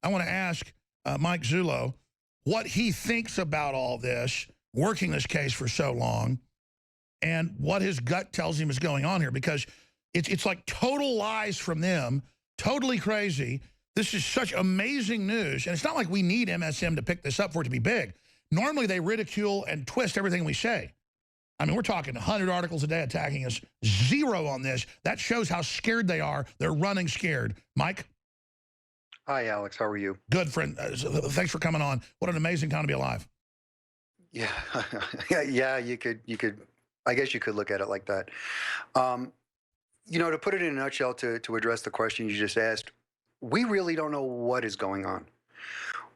I want to ask Mike Zullo what he thinks about all this, working this case for so long, and what his gut tells him is going on here, because it's like total lies from them, totally crazy. This is such amazing news, and it's not like we need MSM to pick this up for it to be big. Normally, they ridicule and twist everything we say. I mean, we're talking 100 articles a day attacking us, 0 on this. That shows how scared they are. They're running scared. Mike? Hi, Alex. How are you? Good, friend. Thanks for coming on. What an amazing time to be alive. Yeah, yeah. You could. I guess you could look at it like that. You know, to put it in a nutshell, to address the question you just asked, we really don't know what is going on.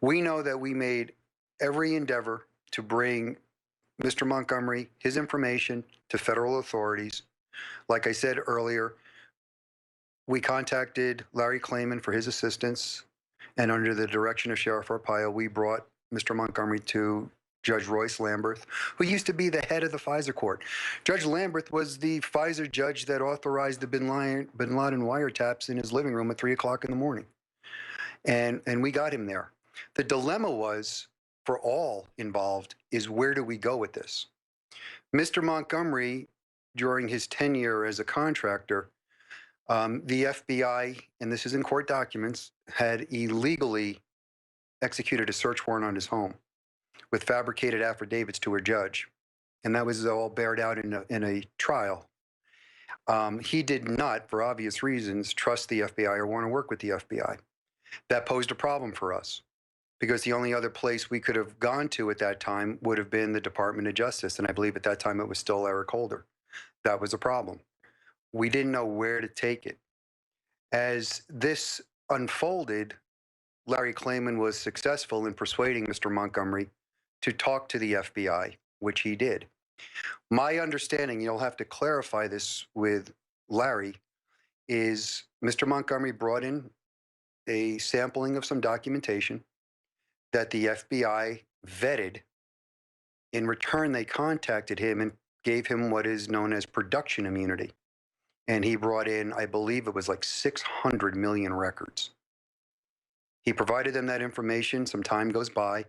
We know that we made every endeavor to bring Mr. Montgomery, his information, to federal authorities. Like I said earlier, we contacted Larry Klayman for his assistance, and under the direction of Sheriff Arpaio, we brought Mr. Montgomery to Judge Royce Lamberth, who used to be the head of the FISA court. Judge Lamberth was the FISA judge that authorized the bin Laden wiretaps in his living room at 3 o'clock in the morning. And we got him there. The dilemma was, for all involved, is where do we go with this? Mr. Montgomery, during his tenure as a contractor, the FBI, and this is in court documents, had illegally executed a search warrant on his home with fabricated affidavits to a judge. And that was all bared out in a trial. He did not, for obvious reasons, trust the FBI or want to work with the FBI. That posed a problem for us, because the only other place we could have gone to at that time would have been the Department of Justice. And I believe at that time it was still Eric Holder. That was a problem. We didn't know where to take it. As this unfolded, Larry Klayman was successful in persuading Mr. Montgomery to talk to the FBI, which he did. My understanding, you'll have to clarify this with Larry, is Mr. Montgomery brought in a sampling of some documentation that the FBI vetted. In return, they contacted him and gave him what is known as production immunity. And he brought in, I believe it was like 600 million records. He provided them that information. Some time goes by,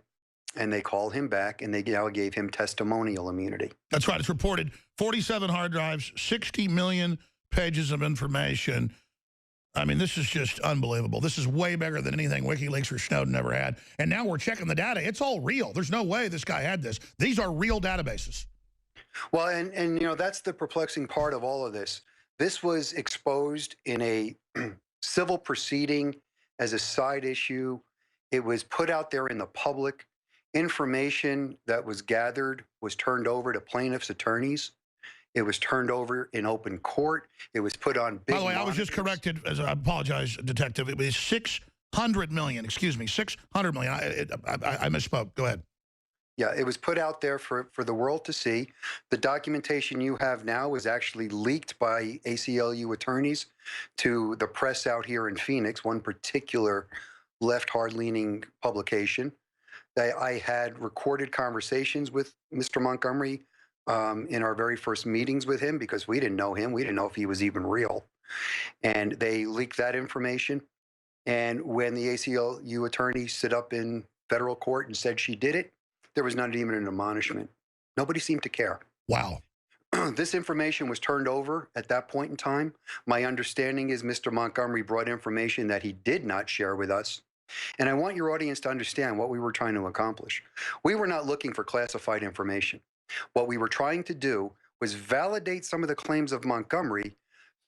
and they call him back, and they now gave him testimonial immunity. That's right. It's reported 47 hard drives, 60 million pages of information. I mean, this is just unbelievable. This is way bigger than anything WikiLeaks or Snowden ever had. And now we're checking the data. It's all real. There's no way this guy had this. These are real databases. Well, and you know, that's the perplexing part of all of this. This was exposed in a civil proceeding as a side issue. It was put out there in the public. Information that was gathered was turned over to plaintiffs' attorneys. It was turned over in open court. It was put on big By the way, monitors. I was just corrected. I apologize, Detective. It was 600 million. Excuse me, 600 million. I misspoke. Go ahead. Yeah, it was put out there for the world to see. The documentation you have now was actually leaked by ACLU attorneys to the press out here in Phoenix, one particular left hard-leaning publication. I had recorded conversations with Mr. Montgomery in our very first meetings with him, because we didn't know him. We didn't know if he was even real. And they leaked that information. And when the ACLU attorney stood up in federal court and said she did it, there was not even an admonishment. Nobody seemed to care. Wow. This information was turned over at that point in time. My understanding is Mr. Montgomery brought information that he did not share with us. And I want your audience to understand what we were trying to accomplish. We were not looking for classified information. What we were trying to do was validate some of the claims of Montgomery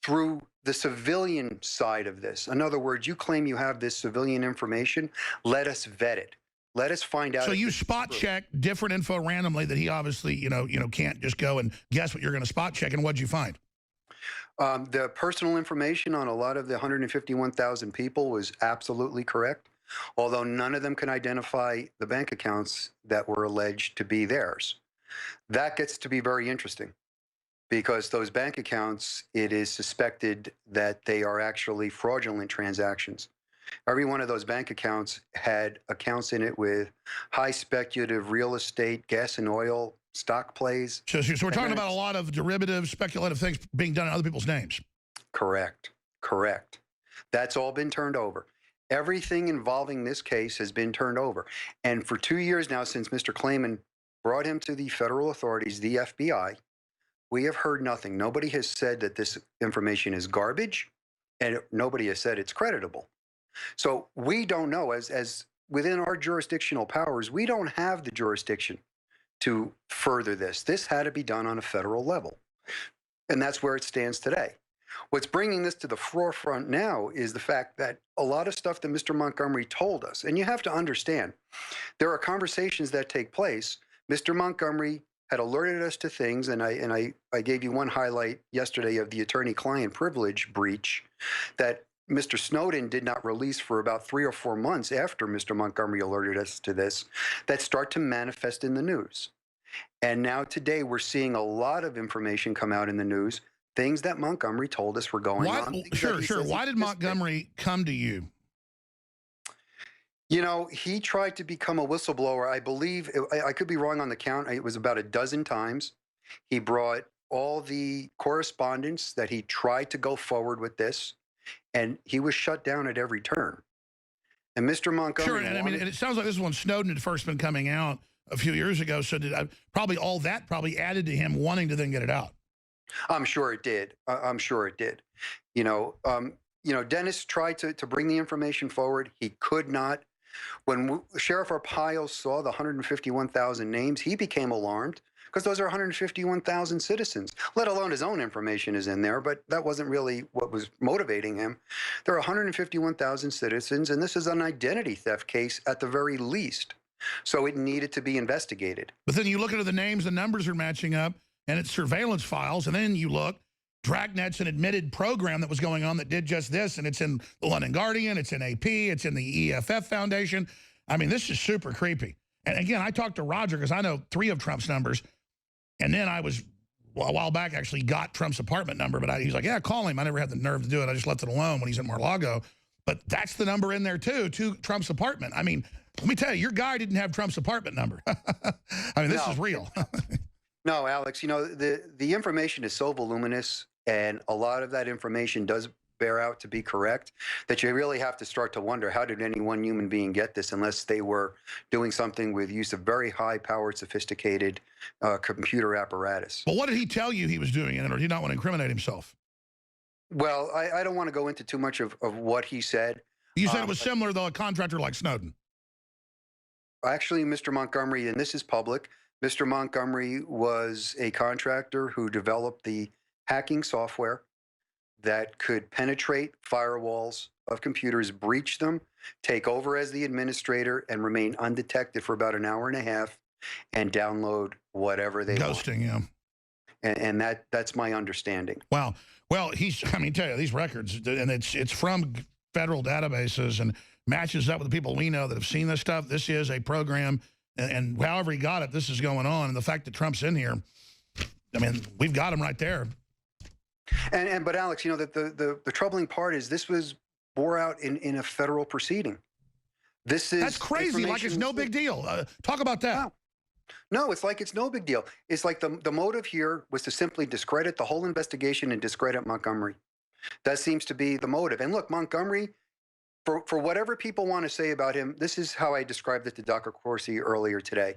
through the civilian side of this. In other words, you claim you have this civilian information. Let us vet it. Let us find out. So you spot check different info randomly that he obviously, you know, can't just go and guess what you're going to spot check. And what'd you find? The personal information on a lot of the 151,000 people was absolutely correct, although none of them can identify the bank accounts that were alleged to be theirs. That gets to be very interesting, because those bank accounts, it is suspected that they are actually fraudulent transactions. Every one of those bank accounts had accounts in it with high speculative real estate, gas and oil, stock plays. So we're talking about a lot of derivative, speculative things being done in other people's names. Correct. Correct. That's all been turned over. Everything involving this case has been turned over. And for 2 years now, since Mr. Klayman brought him to the federal authorities, the FBI, we have heard nothing. Nobody has said that this information is garbage, and nobody has said it's creditable. So we don't know, as within our jurisdictional powers, we don't have the jurisdiction to further this. This had to be done on a federal level. And that's where it stands today. What's bringing this to the forefront now is the fact that a lot of stuff that Mr. Montgomery told us, and you have to understand, there are conversations that take place. Mr. Montgomery had alerted us to things, and I gave you one highlight yesterday of the attorney-client privilege breach that Mr. Snowden did not release for about 3 or 4 months after Mr. Montgomery alerted us to this, that start to manifest in the news. And now today we're seeing a lot of information come out in the news, things that Montgomery told us were going on. Sure. Why did Montgomery come to you? You know, he tried to become a whistleblower. I believe, I could be wrong on the count, it was about a dozen times. He brought all the correspondence that he tried to go forward with this, and he was shut down at every turn. And Mr. Montgomery... Sure, and I mean, it sounds like this is when Snowden had first been coming out a few years ago, so probably all that probably added to him wanting to then get it out. I'm sure it did. I'm sure it did. You know, Dennis tried to bring the information forward. He could not. When Sheriff Arpaio saw the 151,000 names, he became alarmed because those are 151,000 citizens, let alone his own information is in there, but that wasn't really what was motivating him. There are 151,000 citizens, and this is an identity theft case at the very least. So it needed to be investigated. But then you look at the names, the numbers are matching up, and it's surveillance files, and then you look, Dragnet's an admitted program that was going on that did just this, and it's in the London Guardian, it's in AP, it's in the EFF Foundation. I mean, this is super creepy. And again, I talked to Roger because I know 3 of Trump's numbers, and then I was, well, a while back, actually got Trump's apartment number, but he's like, yeah, call him. I never had the nerve to do it. I just left it alone when he's in Mar-a-Lago. But that's the number in there, too, to Trump's apartment. I mean, let me tell you, your guy didn't have Trump's apartment number. I mean, this is real. No, Alex, you know, the information is so voluminous, and a lot of that information does bear out to be correct, that you really have to start to wonder, how did any one human being get this unless they were doing something with use of very high-powered, sophisticated computer apparatus. Well, what did he tell you he was doing in it, or did he not want to incriminate himself? Well, I don't want to go into too much of what he said. You said it was similar, though, a contractor like Snowden. Actually, Mr. Montgomery, and this is public, Mr. Montgomery was a contractor who developed the hacking software that could penetrate firewalls of computers, breach them, take over as the administrator, and remain undetected for about an hour and a half and download whatever they want. Ghosting, yeah. And that's my understanding. Wow. Well, I mean, tell you, these records, and it's from federal databases and matches up with the people we know that have seen this stuff. This is a program, and however he got it, this is going on. And the fact that Trump's in here, I mean, we've got him right there. But Alex, you know, the troubling part is this was bore out in a federal proceeding. That's crazy. Like it's no big deal. Talk about that. No, it's like it's no big deal. It's like the motive here was to simply discredit the whole investigation and discredit Montgomery. That seems to be the motive. And look, Montgomery, for whatever people want to say about him, this is how I described it to Dr. Corsi earlier today.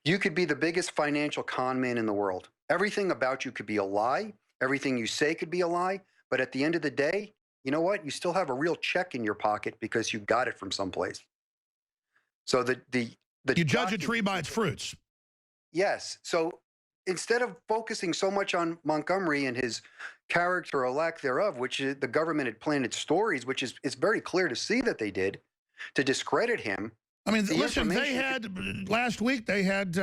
You could be the biggest financial con man in the world. Everything about you could be a lie. Everything you say could be a lie. But at the end of the day, you know what? You still have a real check in your pocket because you got it from someplace. So you judge a tree by its fruits. Yes. So instead of focusing so much on Montgomery and his character or lack thereof, which the government had planted stories, which is it's very clear to see that they did, to discredit him. I mean, listen, they had, last week, they had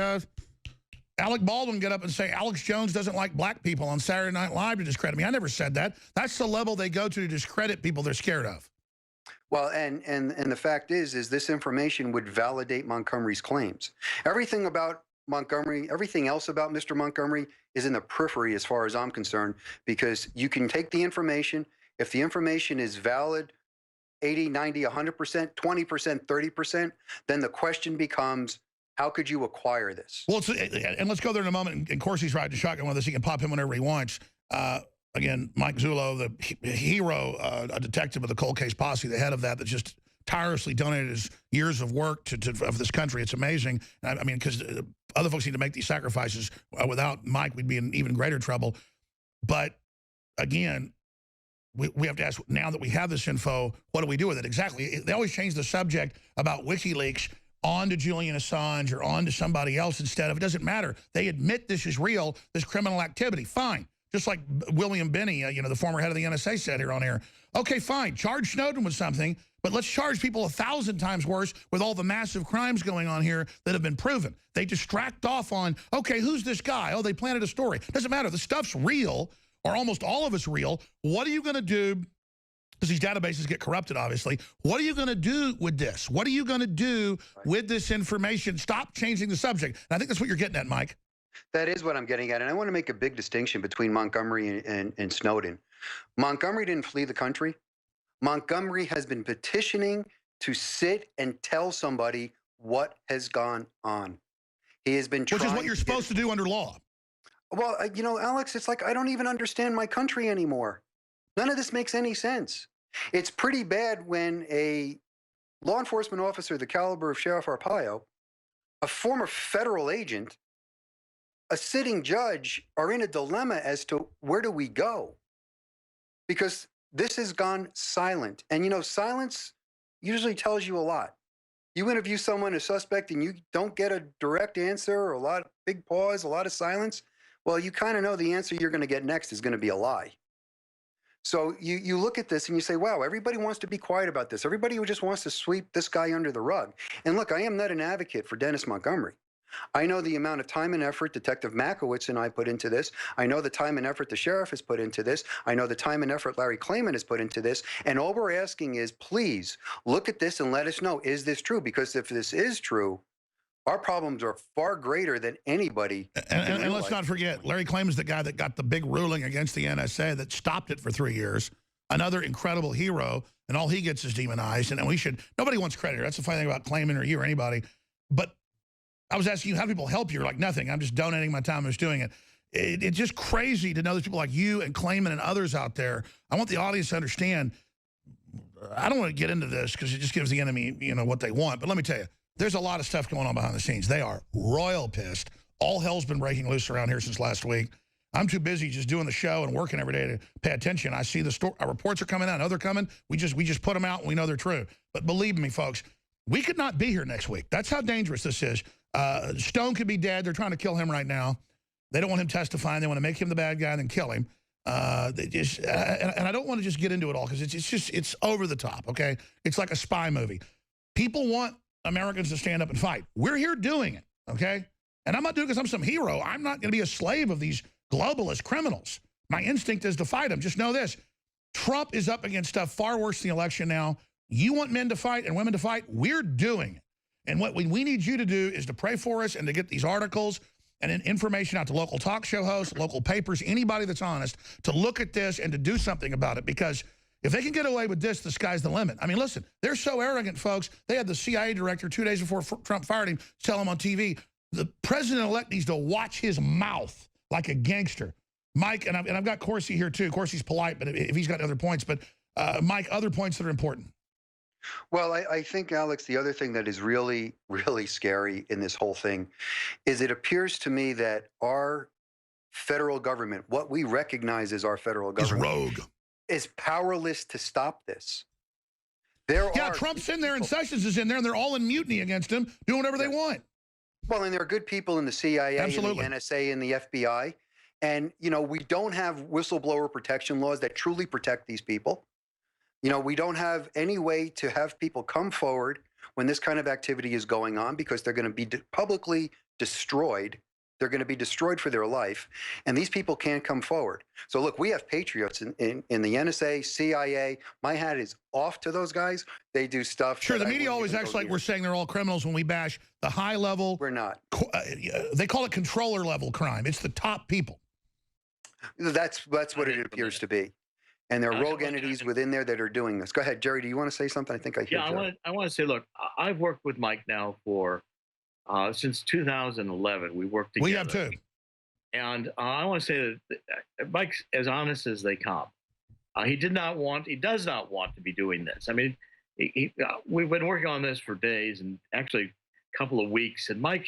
Alec Baldwin get up and say Alex Jones doesn't like black people on Saturday Night Live to discredit me. I never said that. That's the level they go to discredit people they're scared of. Well, and the fact is this information would validate Montgomery's claims. Everything about Montgomery, everything else about Mr. Montgomery is in the periphery as far as I'm concerned, because you can take the information. If the information is valid, 80, 90, 100%, 20%, 30%, then the question becomes, how could you acquire this? Well, and let's go there in a moment. And of course, he's riding shotgun with us. He can pop him whenever he wants. Again, Mike Zullo, the hero, a detective of the cold case posse, the head of that just tirelessly donated his years of work of this country. It's amazing. I mean, because other folks need to make these sacrifices. Without Mike, we'd be in even greater trouble. But again, we have to ask, now that we have this info, what do we do with it? Exactly. They always change the subject about WikiLeaks on to Julian Assange or on to somebody else instead of, it doesn't matter. They admit this is real, this criminal activity. Fine. Just like William Binney, the former head of the NSA said here on air. Okay, fine. Charge Snowden with something, but let's charge people 1,000 times worse with all the massive crimes going on here that have been proven. They distract off on, okay, who's this guy? Oh, they planted a story. Doesn't matter. The stuff's real, or almost all of it's real. What are you going to do? Because these databases get corrupted, obviously. What are you going to do with this? What are you going to do with this information? Stop changing the subject. And I think that's what you're getting at, Mike. That is what I'm getting at. And I want to make a big distinction between Montgomery and Snowden. Montgomery didn't flee the country. Montgomery has been petitioning to sit and tell somebody what has gone on. He has been trying. Which is what you're supposed to do under law. Well, Alex, it's like I don't even understand my country anymore. None of this makes any sense. It's pretty bad when a law enforcement officer the caliber of Sheriff Arpaio, a former federal agent, a sitting judge are in a dilemma as to where do we go? Because this has gone silent. And, silence usually tells you a lot. You interview someone, a suspect, and you don't get a direct answer or a lot of big pause, a lot of silence. Well, you kind of know the answer you're going to get next is going to be a lie. So you look at this and you say, wow, everybody wants to be quiet about this. Everybody who just wants to sweep this guy under the rug. And look, I am not an advocate for Dennis Montgomery. I know the amount of time and effort Detective Makowitz and I put into this. I know the time and effort the sheriff has put into this. I know the time and effort Larry Klayman has put into this. And all we're asking is, please look at this and let us know, is this true? Because if this is true, our problems are far greater than anybody. And let's not forget, Larry Klayman's the guy that got the big ruling against the NSA that stopped it for 3 years. Another incredible hero, and all he gets is demonized. And nobody wants credit here. That's the funny thing about Klayman or you or anybody. But I was asking you, how do people help you? You're like, nothing. I'm just donating my time. I'm just doing it. It's just crazy to know there's people like you and Klayman and others out there. I want the audience to understand. I don't want to get into this because it just gives the enemy, what they want. But let me tell you, there's a lot of stuff going on behind the scenes. They are royal pissed. All hell's been breaking loose around here since last week. I'm too busy just doing the show and working every day to pay attention. I see our reports are coming out. I know they're coming. We just put them out and we know they're true. But believe me, folks, we could not be here next week. That's how dangerous this is. Stone could be dead. They're trying to kill him right now. They don't want him testifying. They want to make him the bad guy and then kill him. And I don't want to just get into it all because it's over the top, okay? It's like a spy movie. People want Americans to stand up and fight. We're here doing it, okay? And I'm not doing it because I'm some hero. I'm not going to be a slave of these globalist criminals. My instinct is to fight them. Just know this. Trump is up against stuff far worse than the election now. You want men to fight and women to fight? We're doing it. And what we need you to do is to pray for us and to get these articles and information out to local talk show hosts, local papers, anybody that's honest, to look at this and to do something about it. Because if they can get away with this, the sky's the limit. I mean, listen, they're so arrogant, folks. They had the CIA director 2 days before Trump fired him tell him on TV, the president-elect needs to watch his mouth like a gangster. Mike, and I've got Corsi here too. Corsi's polite, but if he's got other points. But Mike, other points that are important. Well, I think, Alex, the other thing that is really, really scary in this whole thing is it appears to me that our federal government, what we recognize as our federal government, is rogue, is powerless to stop this. Trump's in there and Sessions is in there, and they're all in mutiny against him, doing whatever they want. Well, and there are good people in the CIA, Absolutely, and the NSA, and the FBI. And, we don't have whistleblower protection laws that truly protect these people. We don't have any way to have people come forward when this kind of activity is going on because they're going to be publicly destroyed. They're going to be destroyed for their life. And these people can't come forward. So, look, we have patriots in the NSA, CIA. My hat is off to those guys. They do stuff. Sure, the media always acts like we're saying they're all criminals when we bash the high level. We're not. They call it controller level crime. It's the top people. That's what it appears to be. And there are rogue entities within there that are doing this. Go ahead, Jerry. Do you want to say something? I think I hear. Yeah, I want to say, look, I've worked with Mike now for since 2011. We worked together. We have too. And I want to say that Mike's as honest as they come. He does not want to be doing this. I mean, we've been working on this for days and actually a couple of weeks. And Mike,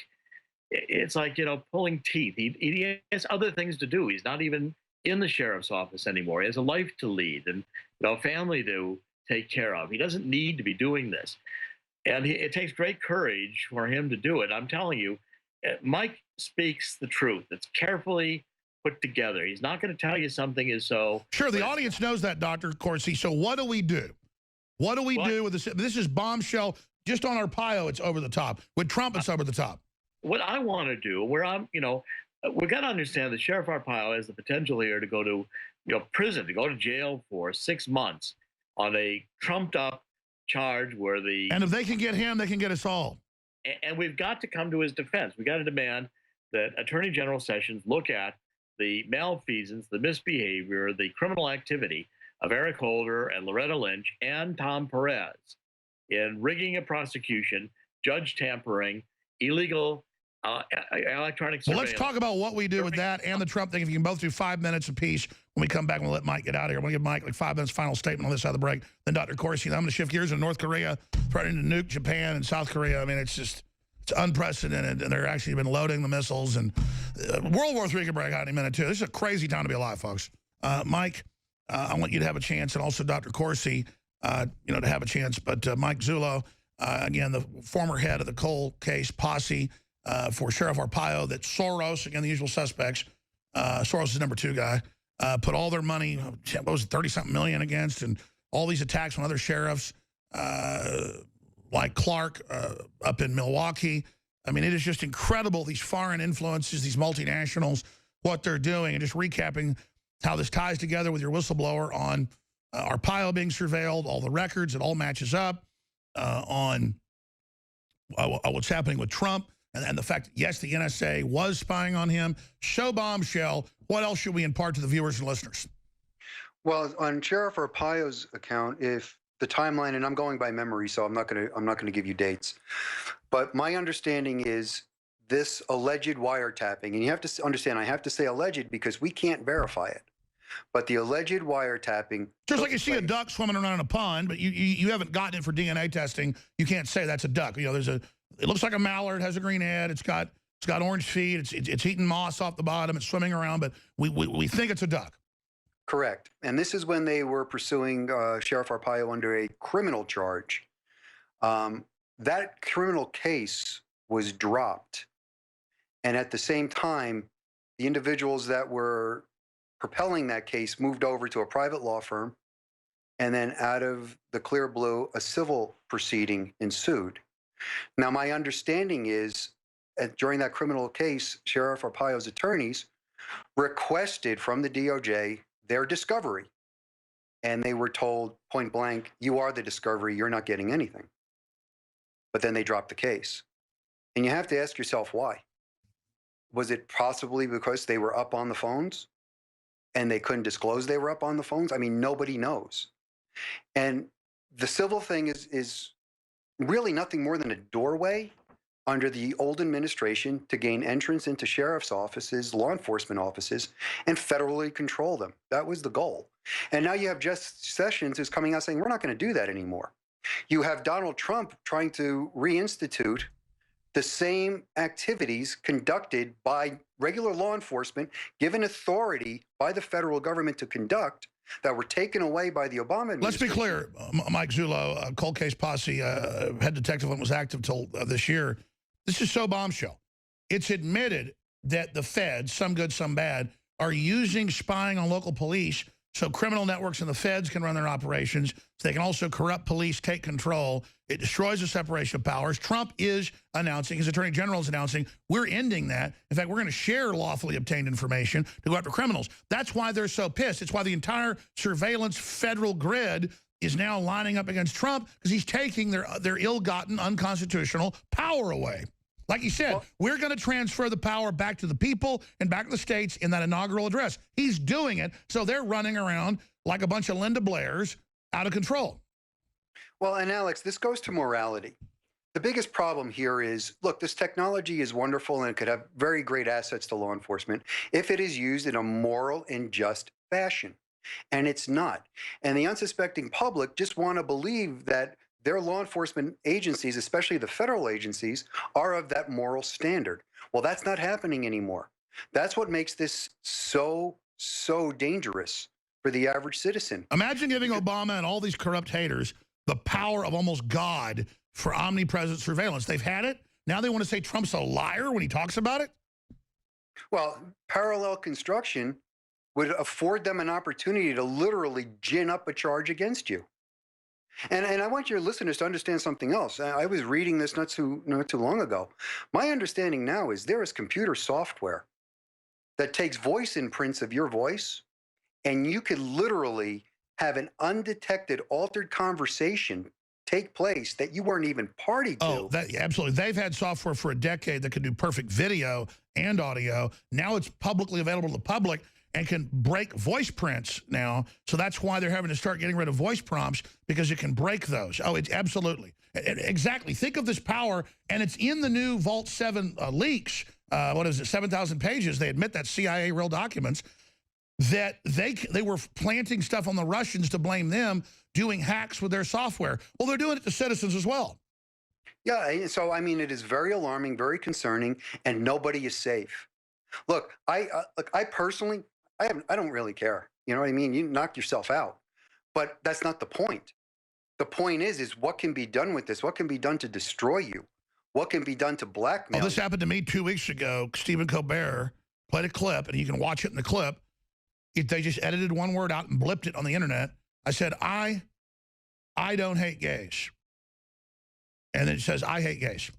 it's like, pulling teeth. He has other things to do. He's not even in the sheriff's office anymore. He has a life to lead and family to take care of. He doesn't need to be doing this. And it takes great courage for him to do it. I'm telling you, Mike speaks the truth. It's carefully put together. He's not going to tell you something is so. Sure, the audience knows that, Dr. Corsi. So what do we do? What do we do with this? This is bombshell. Just on Arpaio, it's over the top. With Trump, it's over the top. What I want to do, where I'm, we got to understand that Sheriff Arpaio has the potential here to go to, prison, to go to jail for 6 months on a trumped up charge where the. And if they can get him, they can get us all. And we've got to come to his defense. We got to demand that Attorney General Sessions look at the malfeasance, the misbehavior, the criminal activity of Eric Holder and Loretta Lynch and Tom Perez in rigging a prosecution, judge tampering, illegal electronic surveillance. Well, let's talk about what we do with that and the Trump thing. If you can both do 5 minutes apiece, when we come back, we'll let Mike get out of here. We'll give Mike like 5 minutes final statement on this side of the break. Then Dr. Corsi. I'm going to shift gears in North Korea, threatening to nuke Japan and South Korea. I mean, it's unprecedented, and they're actually been loading the missiles. And World War III could break out any minute, too. This is a crazy time to be alive, folks. Mike, I want you to have a chance, and also Dr. Corsi, to have a chance. But Mike Zullo, again, the former head of the cold case posse for Sheriff Arpaio, that Soros, again, the usual suspects, Soros is number 2 guy, put all their money, what was it, 30-something million against, and all these attacks on other sheriffs, like Clark up in Milwaukee. I mean, it is just incredible, these foreign influences, these multinationals, what they're doing. And just recapping how this ties together with your whistleblower on Arpaio being surveilled, all the records, it all matches up on what's happening with Trump, and the fact that, yes, the NSA was spying on him. Show bombshell. What else should we impart to the viewers and listeners? Well, on Sheriff Arpaio's account, if the timeline, and I'm going by memory, so I'm not going to give you dates, but my understanding is this alleged wiretapping, and you have to understand, I have to say alleged because we can't verify it, but the alleged wiretapping. Just like you see a duck swimming around in a pond, but you haven't gotten it for DNA testing, you can't say that's a duck. It looks like a mallard, has a green head, it's got orange feet, it's eating moss off the bottom, it's swimming around, but we think it's a duck. Correct. And this is when they were pursuing Sheriff Arpaio under a criminal charge. That criminal case was dropped. And at the same time, the individuals that were propelling that case moved over to a private law firm. And then out of the clear blue, a civil proceeding ensued. Now, my understanding is during that criminal case, Sheriff Arpaio's attorneys requested from the DOJ their discovery. And they were told point blank, you are the discovery, you're not getting anything. But then they dropped the case. And you have to ask yourself why. Was it possibly because they were up on the phones and they couldn't disclose they were up on the phones? I mean, nobody knows. And the civil thing is really nothing more than a doorway under the old administration to gain entrance into sheriff's offices, law enforcement offices, and federally control them. That was the goal. And now you have Jeff Sessions who's coming out saying, we're not going to do that anymore. You have Donald Trump trying to reinstitute the same activities conducted by regular law enforcement, given authority by the federal government to conduct, that were taken away by the Obama administration. Let's be clear, Mike Zullo, cold case posse, head detective, was active till this year. This is so bombshell. It's admitted that the feds, some good, some bad, are using spying on local police so criminal networks and the feds can run their operations, so they can also corrupt police, take control. It destroys the separation of powers. Trump is announcing, his attorney general is announcing, we're ending that. In fact, we're going to share lawfully obtained information to go after criminals. That's why they're so pissed. It's why the entire surveillance federal grid is now lining up against Trump, because he's taking their ill-gotten, unconstitutional power away. Like he said, we're going to transfer the power back to the people and back to the states in that inaugural address. He's doing it, so they're running around like a bunch of Linda Blairs out of control. Well, and Alex, this goes to morality. The biggest problem here is, look, this technology is wonderful and it could have very great assets to law enforcement if it is used in a moral and just fashion. And it's not. And the unsuspecting public just want to believe that their law enforcement agencies, especially the federal agencies, are of that moral standard. Well, that's not happening anymore. That's what makes this so dangerous for the average citizen. Imagine giving Obama and all these corrupt haters the power of almost God for omnipresent surveillance. They've had it. Now they want to say Trump's a liar when he talks about it? Well, parallel construction would afford them an opportunity to literally gin up a charge against you. And I want your listeners to understand something else. I was reading this not too long ago. My understanding now is there is computer software that takes voice imprints of your voice, and you could literally have an undetected, altered conversation take place that you weren't even party to. Oh, absolutely. They've had software for a decade that could do perfect video and audio. Now it's publicly available to the public and can break voice prints now. So that's why they're having to start getting rid of voice prompts, because it can break those. Oh, it's absolutely. Exactly. Think of this power, and it's in the new Vault 7 leaks. What is it, 7,000 pages? They admit that CIA real documents, that they were planting stuff on the Russians to blame them, doing hacks with their software. Well, they're doing it to citizens as well. Yeah, so I mean, it is very alarming, very concerning, and nobody is safe. Look, I personally, I don't really care. You know what I mean? You knock yourself out, but that's not the point. The point is what can be done with this? What can be done to destroy you? What can be done to blackmail? This happened to me 2 weeks ago. Stephen Colbert played a clip, and you can watch it in the clip. They just edited one word out and blipped it on the internet. I said, I don't hate gays. And then it says, I hate gays.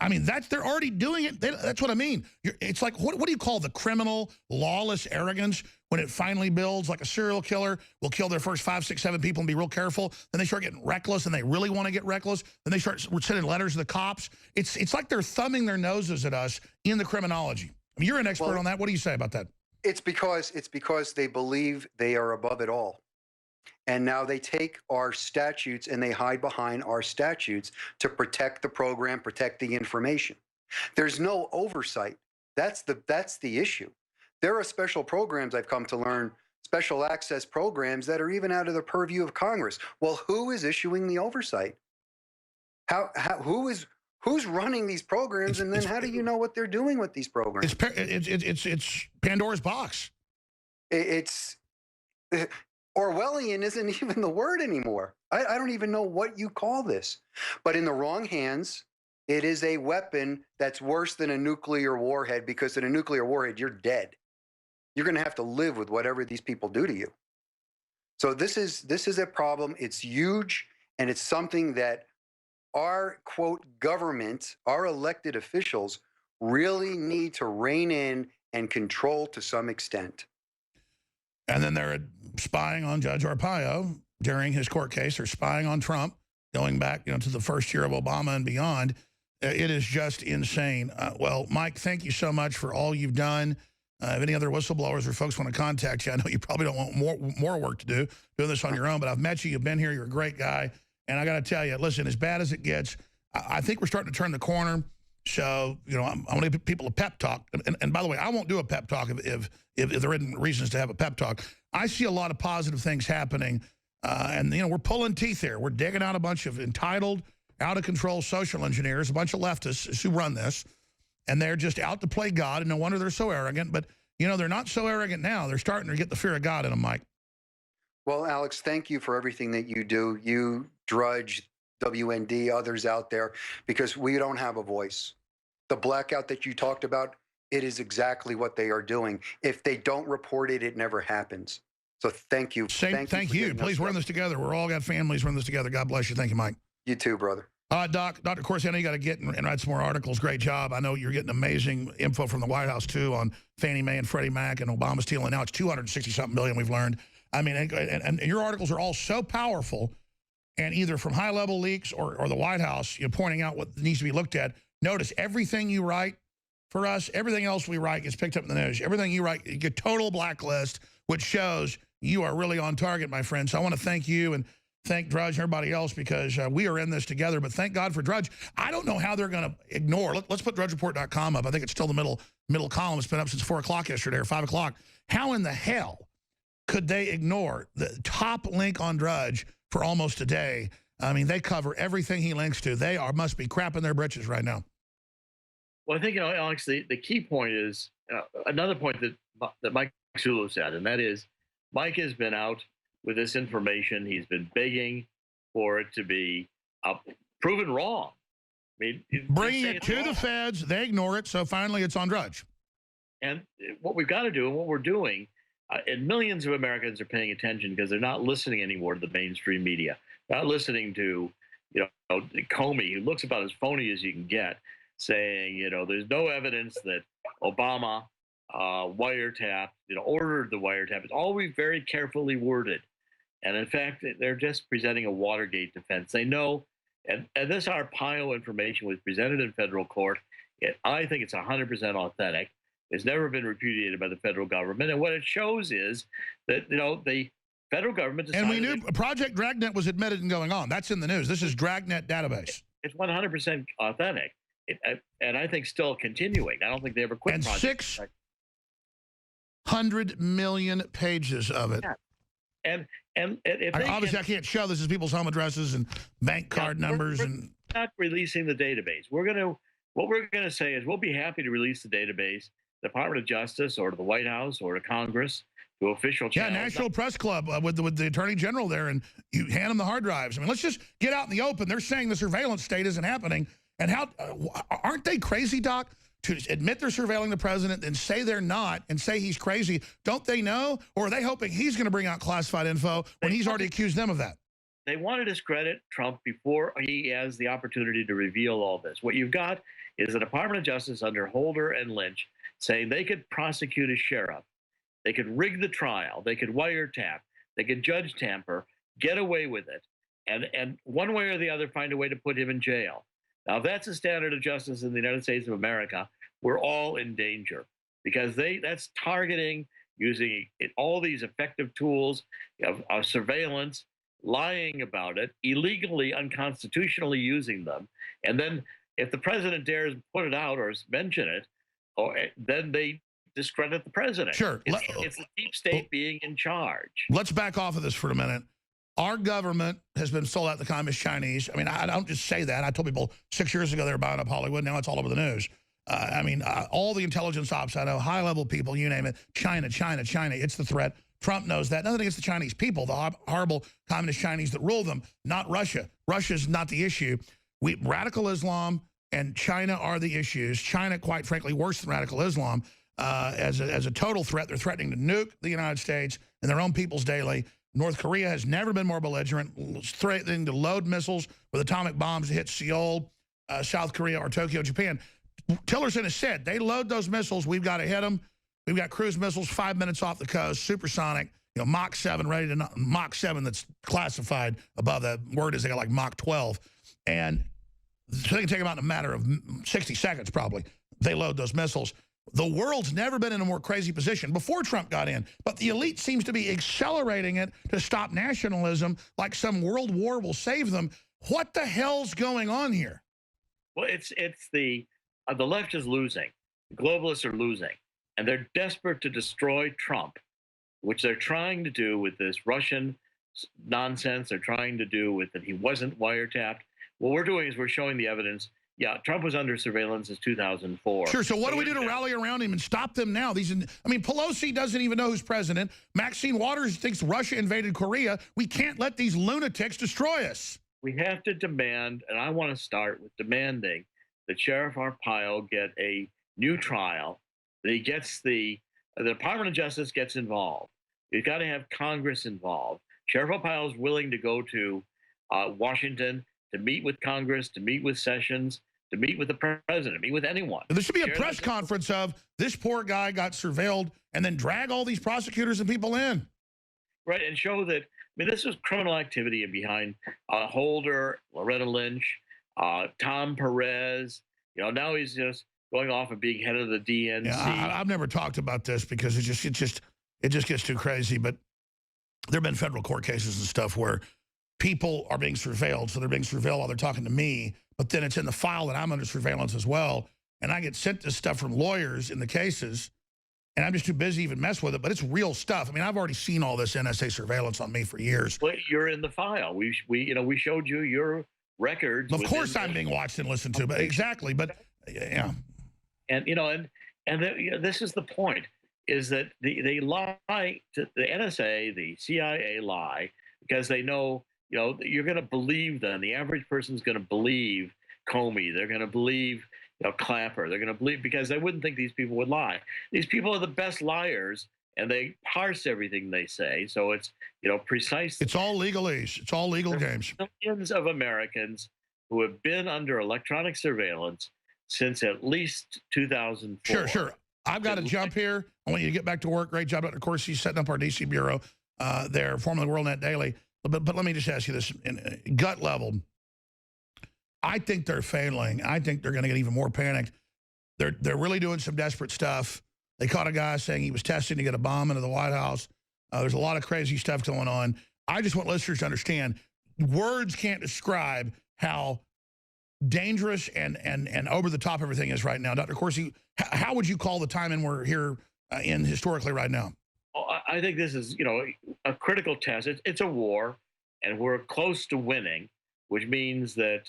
I mean, they're already doing it. That's what I mean. It's like, what do you call the criminal, lawless arrogance when it finally builds? Like a serial killer will kill their first 5, 6, 7 people and be real careful. Then they start getting reckless, and they really want to get reckless. Then they start sending letters to the cops. It's like they're thumbing their noses at us in the criminology. I mean, you're an expert on that. What do you say about that? It's because they believe they are above it all. And now they take our statutes and they hide behind our statutes to protect the program, protect the information. There's no oversight. That's the issue. There are special programs, I've come to learn, special access programs that are even out of the purview of Congress. Well, who is issuing the oversight? Who's running these programs, and then how do you know what they're doing with these programs? It's Pandora's box. It's Orwellian isn't even the word anymore. I don't even know what you call this. But in the wrong hands, it is a weapon that's worse than a nuclear warhead, because in a nuclear warhead, you're dead. You're going to have to live with whatever these people do to you. So this is a problem. It's huge, and it's something that our, quote, government, our elected officials really need to rein in and control to some extent. And then they're spying on Judge Arpaio during his court case. They're spying on Trump, going back to the first year of Obama and beyond. It is just insane. Well, Mike, thank you so much for all you've done. If any other whistleblowers or folks want to contact you, I know you probably don't want more work to do, doing this on your own, but I've met you. You've been here. You're a great guy. And I got to tell you, listen, as bad as it gets, I think we're starting to turn the corner. So, I want to give people a pep talk. And by the way, I won't do a pep talk if there isn't reasons to have a pep talk. I see a lot of positive things happening. And, we're pulling teeth here. We're digging out a bunch of entitled, out-of-control social engineers, a bunch of leftists who run this. And they're just out to play God. And no wonder they're so arrogant. But, they're not so arrogant now. They're starting to get the fear of God in them, Mike. Well, Alex, thank you for everything that you do. You, Drudge, WND, others out there, because we don't have a voice. The blackout that you talked about, it is exactly what they are doing. If they don't report it, it never happens. So thank you. Thank you. Please, we're in this together. We're all got families. We're in this together. God bless you. Thank you, Mike. You too, brother. Dr. Corsi, I know you got to get and write some more articles. Great job. I know you're getting amazing info from the White House, too, on Fannie Mae and Freddie Mac and Obama stealing. Now it's 260-something billion we've learned. I mean, and your articles are all so powerful, and either from high-level leaks or the White House, pointing out what needs to be looked at. Notice everything you write for us, everything else we write gets picked up in the news. Everything you write, you get total blacklist, which shows you are really on target, my friend. So I want to thank you and thank Drudge and everybody else, because we are in this together. But thank God for Drudge. I don't know how they're going to ignore. Let's put drudgereport.com up. I think it's still the middle column. It's been up since 4 o'clock yesterday or 5 o'clock. How in the hell could they ignore the top link on Drudge for almost a day. I mean, they cover everything he links to. They must be crapping their britches right now. Well, I think, Alex, the key point is another point that Mike Zullo said, and that is Mike has been out with this information. He's been begging for it to be proven wrong. I mean, bringing it to the feds, they ignore it, so finally it's on Drudge. And what we've got to do, and what we're doing, and millions of Americans are paying attention because they're not listening anymore to the mainstream media. Not listening to, Comey, who looks about as phony as you can get, saying, there's no evidence that Obama wiretapped, ordered the wiretap. It's always very carefully worded. And in fact, they're just presenting a Watergate defense. They know, and this Arpaio information was presented in federal court. I think it's 100% authentic. It's never been repudiated by the federal government. And what it shows is that, the federal government decided... And we knew Project Dragnet was admitted and going on. That's in the news. This is Dragnet database. It's 100% authentic. And I think still continuing. I don't think they ever quit. And Project 600 million pages of it. Yeah. And if obviously I can't show this is people's home addresses and bank card numbers. We're and not releasing the database. What we're gonna say is we'll be happy to release the database, Department of Justice or to the White House or to Congress, to official channels. Yeah, National Press Club with the Attorney General there, and you hand them the hard drives. I mean, let's just get out in the open. They're saying the surveillance state isn't happening. And how aren't they crazy, Doc, to admit they're surveilling the president and say they're not and say he's crazy? Don't they know? Or are they hoping he's going to bring out classified info when he's already accused them of that? They want to discredit Trump before he has the opportunity to reveal all this. What you've got is the Department of Justice under Holder and Lynch saying they could prosecute a sheriff. They could rig the trial. They could wiretap. They could judge tamper, get away with it, and one way or the other find a way to put him in jail. Now, if that's the standard of justice in the United States of America, we're all in danger because that's targeting, using all these effective tools of surveillance, lying about it, illegally, unconstitutionally using them. And then if the president dares put it out or mention it, then they discredit the president. Sure. It's the deep state being in charge. Let's back off of this for a minute. Our government has been sold out to the Communist Chinese. I mean, I don't just say that. I told people 6 years ago they were buying up Hollywood. Now it's all over the news. All the intelligence ops I know, high-level people, you name it, China, China, China, it's the threat. Trump knows that. Nothing against the Chinese people, the horrible Communist Chinese that rule them, not Russia. Russia's not the issue. Radical Islam and China are the issues. China, quite frankly, worse than radical Islam. As a total threat, they're threatening to nuke the United States and their own peoples daily. North Korea has never been more belligerent, threatening to load missiles with atomic bombs to hit Seoul, South Korea, or Tokyo, Japan. Tillerson has said, they load those missiles, we've got to hit them. We've got cruise missiles 5 minutes off the coast, supersonic, Mach 7, ready to Mach 7 that's classified above that word is they got like Mach 12. And so they can take them out in a matter of 60 seconds probably. They load those missiles. The world's never been in a more crazy position before Trump got in, but the elite seems to be accelerating it to stop nationalism like some world war will save them. What the hell's going on here? Well, it's the left is losing. The globalists are losing, and they're desperate to destroy Trump, which they're trying to do with this Russian nonsense. They're trying to do with that he wasn't wiretapped. What we're doing is we're showing the evidence. Yeah, Trump was under surveillance since 2004. Sure, so what do we do to rally around him and stop them now? Pelosi doesn't even know who's president. Maxine Waters thinks Russia invaded Korea. We can't let these lunatics destroy us. We have to demand, and I want to start with demanding that Sheriff Arpaio get a new trial, that he gets the Department of Justice gets involved. You've got to have Congress involved. Sheriff Arpaio is willing to go to Washington to meet with Congress, to meet with Sessions, to meet with the president, meet with anyone. There should be a press conference of this poor guy got surveilled and then drag all these prosecutors and people in. Right, and show that, this was criminal activity behind Holder, Loretta Lynch, Tom Perez. Now he's just going off and being head of the DNC. Yeah, I've never talked about this because it just gets too crazy, but there have been federal court cases and stuff where people are being surveilled, so they're being surveilled while they're talking to me, but then it's in the file that I'm under surveillance as well, and I get sent this stuff from lawyers in the cases, and I'm just too busy to even mess with it, but it's real stuff. I mean, I've already seen all this NSA surveillance on me for years. Well, you're in the file. We showed you your records. Of course I'm being watched and listened to, but exactly. But yeah. And, this is the point, is that they lie, to the NSA, the CIA lie, because they know, you're going to believe them. The average person's going to believe Comey. They're going to believe, Clapper. They're going to believe, because they wouldn't think these people would lie. These people are the best liars, and they parse everything they say. So it's, precise. It's all legalese. It's all legal games. Millions of Americans who have been under electronic surveillance since at least 2004. Sure. I've got to jump here. I want you to get back to work. Great job, Dr. Corsi, setting up our DC bureau there, formerly WorldNet Daily. But let me just ask you this, in gut level, I think they're failing. I think they're going to get even more panicked. They're really doing some desperate stuff. They caught a guy saying he was testing to get a bomb into the White House. There's a lot of crazy stuff going on. I just want listeners to understand, words can't describe how dangerous and over the top everything is right now. Dr. Corsi, how would you call the time and we're here in historically right now? I think this is, a critical test. It's a war, and we're close to winning, which means that,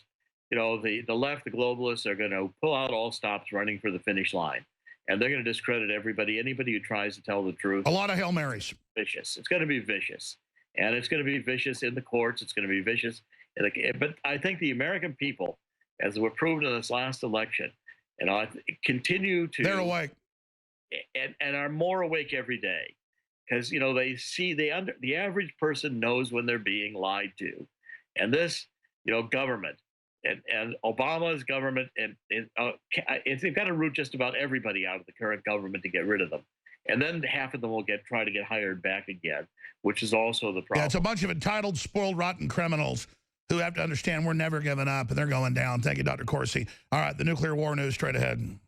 the left, the globalists, are going to pull out all stops running for the finish line. And they're going to discredit anybody who tries to tell the truth. A lot of Hail Marys. Vicious. It's going to be vicious. And it's going to be vicious in the courts. It's going to be vicious. But I think the American people, as were proven in this last election, continue to... They're awake. And are more awake every day. Because, they see, the average person knows when they're being lied to. And this, government, and Obama's government, they've got to root just about everybody out of the current government to get rid of them. And then half of them will try to get hired back again, which is also the problem. Yeah, it's a bunch of entitled, spoiled, rotten criminals who have to understand we're never giving up, and they're going down. Thank you, Dr. Corsi. All right, the nuclear war news straight ahead.